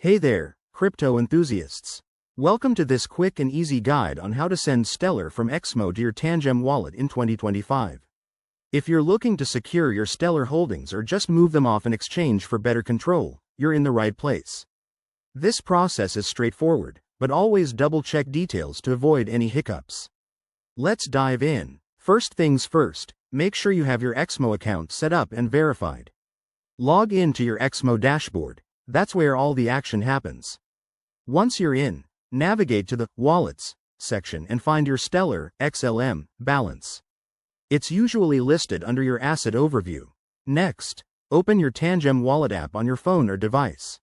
Hey there, crypto enthusiasts. Welcome to this quick and easy guide on how to send Stellar from XMO to your Tangem wallet in 2025. If you're looking to secure your Stellar holdings or just move them off an exchange for better control, you're in the right place. This process is straightforward, but always double-check details to avoid any hiccups. Let's dive in. First things first, make sure you have your XMO account set up and verified. Log in to your XMO dashboard. That's where all the action happens. Once you're in, navigate to the Wallets section and find your Stellar XLM balance. It's usually listed under your Asset Overview. Next, open your Tangem Wallet app on your phone or device.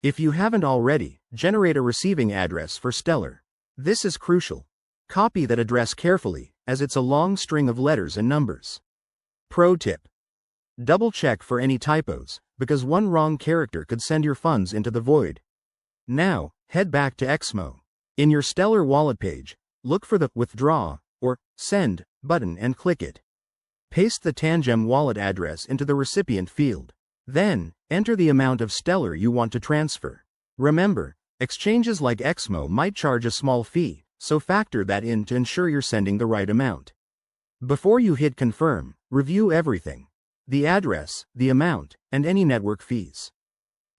If you haven't already, generate a receiving address for Stellar. This is crucial. Copy that address carefully, as it's a long string of letters and numbers. Pro tip: double-check for any typos, because one wrong character could send your funds into the void. Now, head back to XMO. In your Stellar wallet page, look for the Withdraw or Send button and click it. Paste the Tangem wallet address into the recipient field. Then, enter the amount of Stellar you want to transfer. Remember, exchanges like XMO might charge a small fee, so factor that in to ensure you're sending the right amount. Before you hit Confirm, review everything: the address, the amount, and any network fees.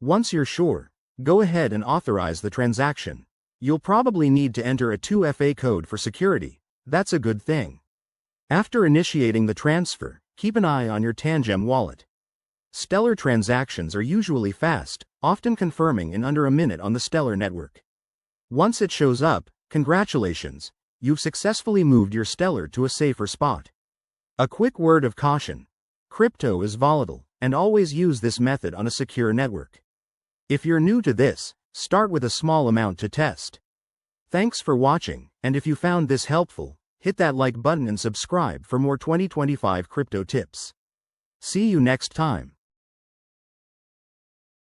Once you're sure, go ahead and authorize the transaction. You'll probably need to enter a 2FA code for security. That's a good thing. After initiating the transfer, keep an eye on your Tangem wallet. Stellar transactions are usually fast, often confirming in under a minute on the Stellar network. Once it shows up, congratulations, you've successfully moved your Stellar to a safer spot. A quick word of caution: crypto is volatile, and always use this method on a secure network. If you're new to this, start with a small amount to test. Thanks for watching, and if you found this helpful, hit that like button and subscribe for more 2025 crypto tips. See you next time.